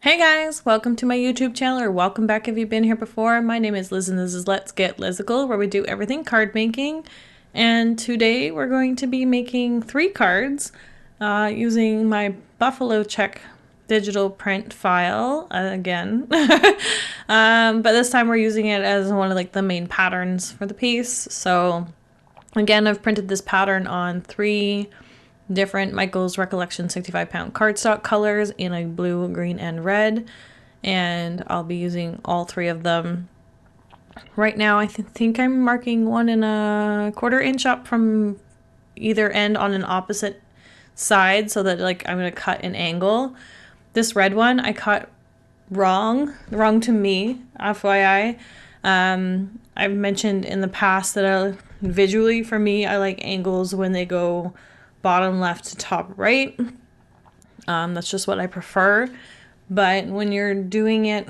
Hey guys, welcome to my YouTube channel, or welcome back if you've been here before. My name is Liz and this is Let's Get Lizical, where we do everything card making. And today we're going to be making 3 cards using my Buffalo Check digital print file again. But this time we're using it as one of the main patterns for the piece. So again, I've printed this pattern on 3 different Michael's Recollection 65-pound cardstock colors in a blue, green, and red, and I'll be using all 3 of them. Right now I think I'm marking 1¼ inch up from either end on an opposite side, so that I'm going to cut an angle. This red one I cut wrong to me, FYI. I've mentioned in the past that visually for me I like angles when they go bottom left to top right. That's just what I prefer. But when you're doing it,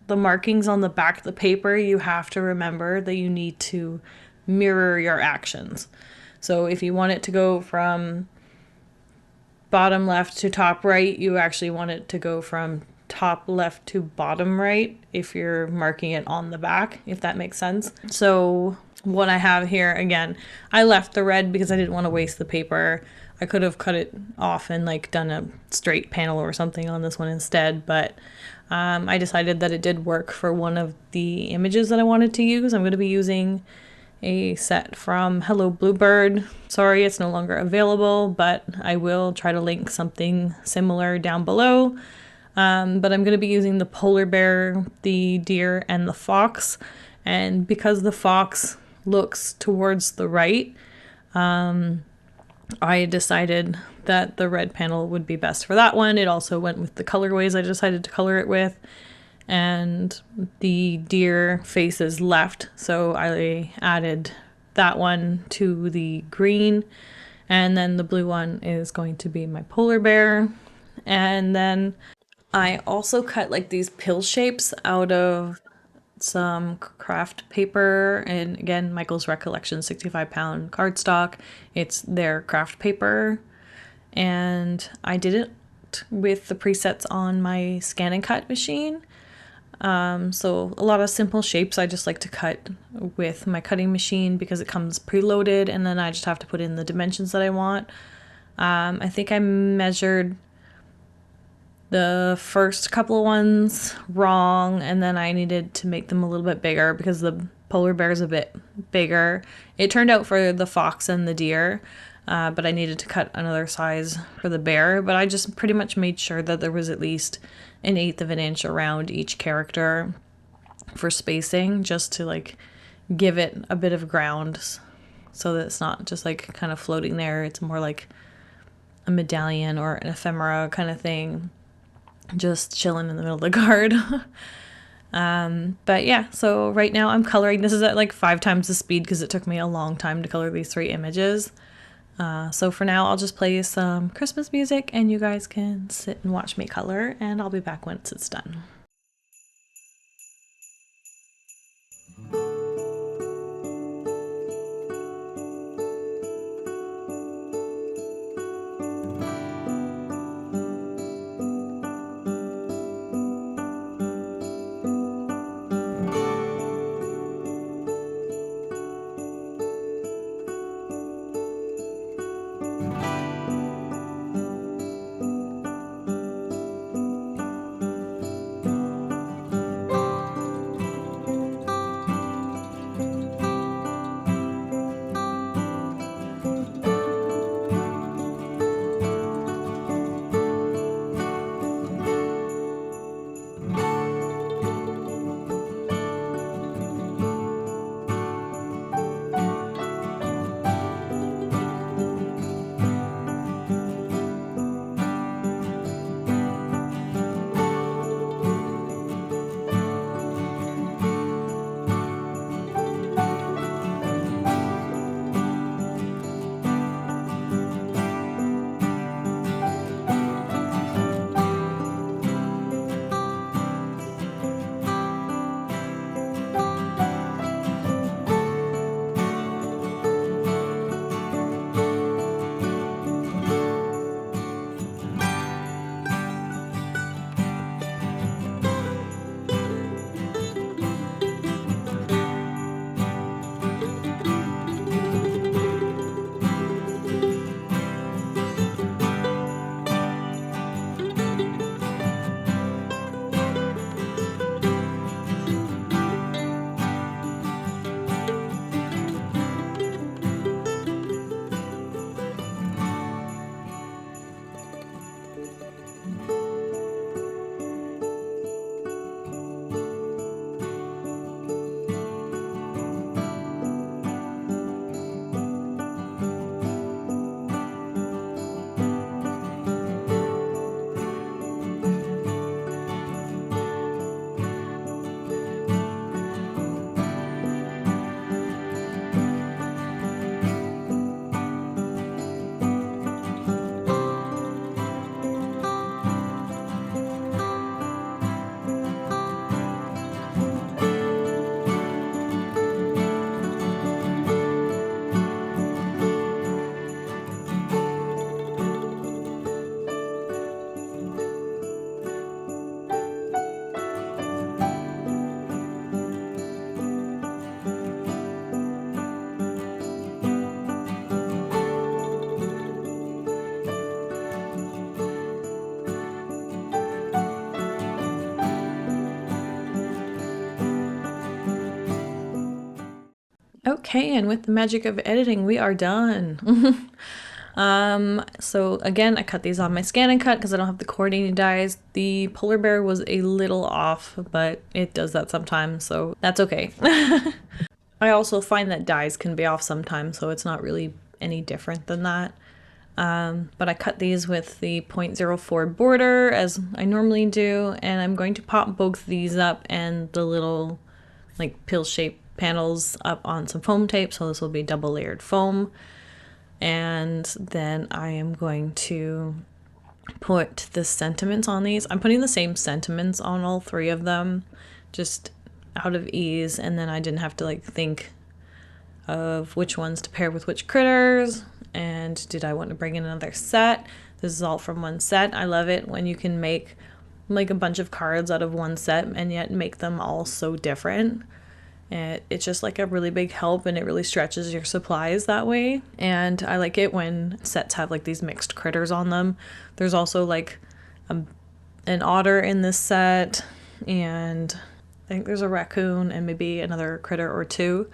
the markings on the back of the paper, you have to remember that you need to mirror your actions. So if you want it to go from bottom left to top right, you actually want it to go from top left to bottom right if you're marking it on the back, if that makes sense. So what I have here, again, I left the red because I didn't want to waste the paper. I could have cut it off and done a straight panel or something on this one instead, but I decided that it did work for one of the images that I wanted to use. I'm going to be using a set from Hello Bluebird. Sorry, it's no longer available, but I will try to link something similar down below. But I'm going to be using the polar bear, the deer, and the fox. And because the fox looks towards the right, I decided that the red panel would be best for that one. It also went with the colorways I decided to color it with. And the deer faces left, so I added that one to the green. And then the blue one is going to be my polar bear. And then I also cut these pill shapes out of some craft paper, and again, Michael's Recollection 65-pound cardstock. It's their craft paper, and I did it with the presets on my scan and cut machine. So a lot of simple shapes I just like to cut with my cutting machine because it comes preloaded, and then I just have to put in the dimensions that I want. I think I measured the first couple of ones wrong, and then I needed to make them a little bit bigger because the polar bear is a bit bigger. It turned out for the fox and the deer, but I needed to cut another size for the bear. But I just pretty much made sure that there was at least 1/8 of an inch around each character for spacing, just to give it a bit of ground so that it's not just kind of floating there. It's more like a medallion or an ephemera kind of thing, just chilling in the middle of the card. But yeah, so right now I'm coloring. This is at 5 times the speed because it took me a long time to color these 3 images. So for now I'll just play some Christmas music and you guys can sit and watch me color, and I'll be back once it's done. Okay, and with the magic of editing, we are done. So again, I cut these on my Scan and Cut because I don't have the coordinating dies. The polar bear was a little off, but it does that sometimes, so that's okay. I also find that dies can be off sometimes, so it's not really any different than that. But I cut these with the 0.04 border as I normally do, and I'm going to pop both these up and the little like pill shaped panels up on some foam tape, so this will be double layered foam. And then I am going to put the sentiments on these. I'm putting the same sentiments on all three of them, just out of ease, and then I didn't have to like think of which ones to pair with which critters, and did I want to bring in another set. This is all from one set. I love it when you can make like a bunch of cards out of one set and yet make them all so different. It's just like a really big help, and it really stretches your supplies that way. And I like it when sets have like these mixed critters on them. There's also like an otter in this set, and I think there's a raccoon and maybe another critter or two.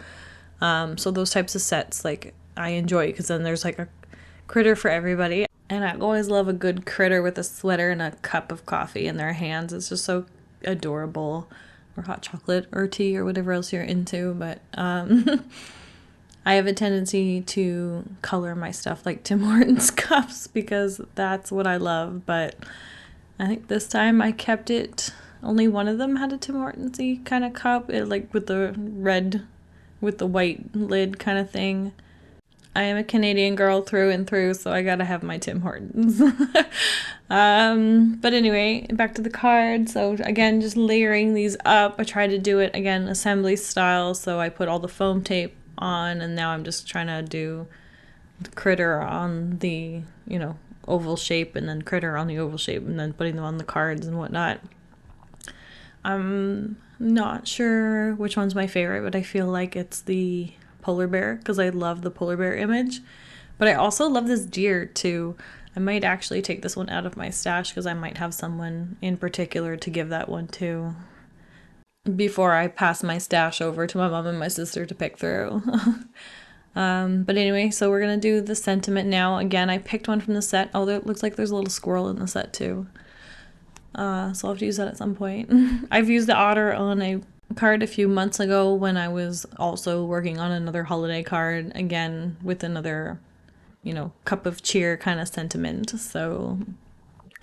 So those types of sets like I enjoy, because then there's like a critter for everybody. And I always love a good critter with a sweater and a cup of coffee in their hands. It's just so adorable. Or hot chocolate or tea or whatever else you're into. But I have a tendency to color my stuff like Tim Hortons cups because that's what I love. But I think this time I kept it. Only one of them had a Tim Hortons-y kind of cup, like with the red, with the white lid kind of thing. I am a Canadian girl through and through, so I gotta have my Tim Hortons. But anyway, back to the card. So again, just layering these up. I tried to do it, again, assembly style, so I put all the foam tape on, and now I'm just trying to do the critter on the, oval shape, and then critter on the oval shape, and then putting them on the cards and whatnot. I'm not sure which one's my favorite, but I feel like it's the polar bear because I love the polar bear image. But I also love this deer too. I might actually take this one out of my stash because I might have someone in particular to give that one to before I pass my stash over to my mom and my sister to pick through. But anyway, so we're gonna do the sentiment now. Again, I picked one from the set. Oh, it looks like there's a little squirrel in the set too. So I'll have to use that at some point. I've used the otter on a card a few months ago when I was also working on another holiday card, again with another, cup of cheer kind of sentiment. So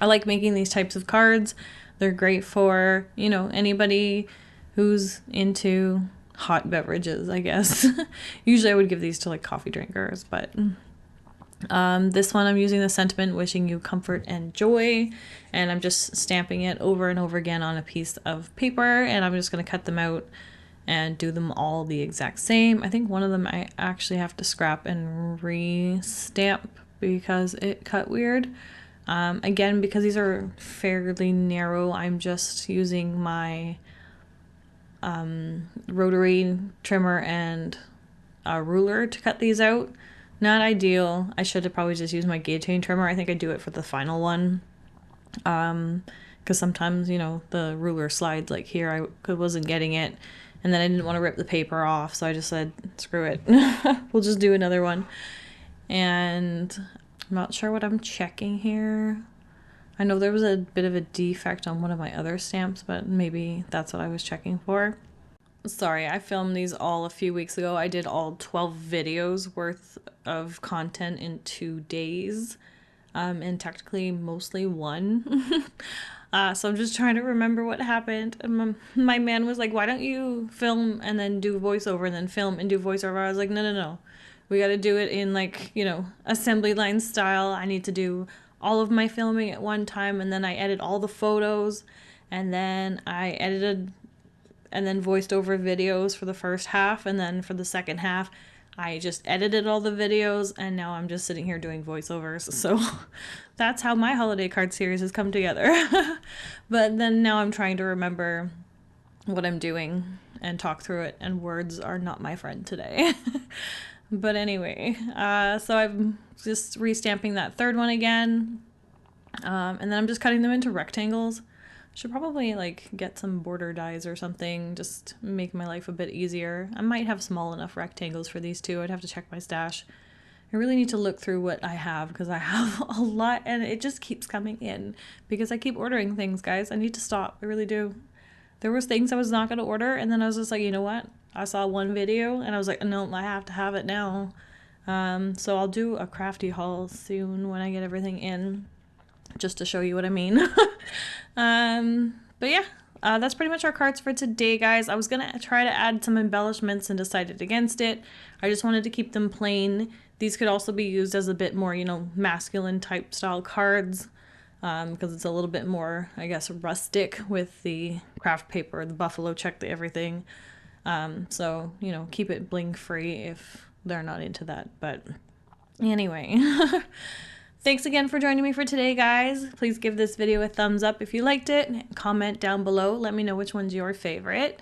I like making these types of cards. They're great for, anybody who's into hot beverages, I guess. Usually I would give these to like coffee drinkers, but this one I'm using the sentiment, wishing you comfort and joy, and I'm just stamping it over and over again on a piece of paper, and I'm just going to cut them out and do them all the exact same. I think one of them I actually have to scrap and re-stamp because it cut weird. Again, because these are fairly narrow, I'm just using my rotary trimmer and a ruler to cut these out. Not ideal. I should have probably just used my guillotine trimmer. I think I do it for the final one. Because sometimes, the ruler slides like here. I wasn't getting it. And then I didn't want to rip the paper off, so I just said, screw it. We'll just do another one. And I'm not sure what I'm checking here. I know there was a bit of a defect on one of my other stamps, but maybe that's what I was checking for. Sorry, I filmed these all a few weeks ago. I did all 12 videos worth of content in 2 days, and technically mostly one. So I'm just trying to remember what happened. And my man was like, why don't you film and then do voiceover and then film and do voiceover? I was like, no. We got to do it in like, assembly line style. I need to do all of my filming at one time, and then I edit all the photos, and then I edited and then voiced over videos for the first half, and then for the second half I just edited all the videos, and now I'm just sitting here doing voiceovers. So that's how my holiday card series has come together. But then now I'm trying to remember what I'm doing and talk through it, and words are not my friend today. But anyway, so I'm just restamping that third one again, and then I'm just cutting them into rectangles. Should probably like get some border dies or something, just make my life a bit easier. I might have small enough rectangles for these two. I'd have to check my stash. I really need to look through what I have because I have a lot and it just keeps coming in because I keep ordering things, guys. I need to stop. I really do. There was things I was not going to order, and then I was just like, you know what? I saw one video and I was like, no, I have to have it now. So I'll do a crafty haul soon when I get everything in, just to show you what I mean. But yeah, that's pretty much our cards for today, guys. I was gonna try to add some embellishments and decided against it. I just wanted to keep them plain. These could also be used as a bit more, you know, masculine type style cards, because it's a little bit more, I guess, rustic with the craft paper, the buffalo check, the everything. So, you know, keep it bling free if they're not into that. But anyway, thanks again for joining me for today, guys. Please give this video a thumbs up if you liked it. Comment down below. Let me know which one's your favorite.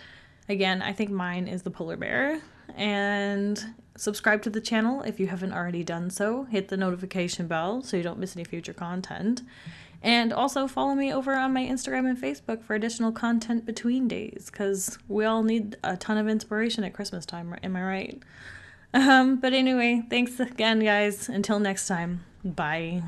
Again, I think mine is the polar bear. And subscribe to the channel if you haven't already done so. Hit the notification bell so you don't miss any future content. And also follow me over on my Instagram and Facebook for additional content between days, because we all need a ton of inspiration at Christmas time, am I right? But anyway, thanks again, guys. Until next time, bye.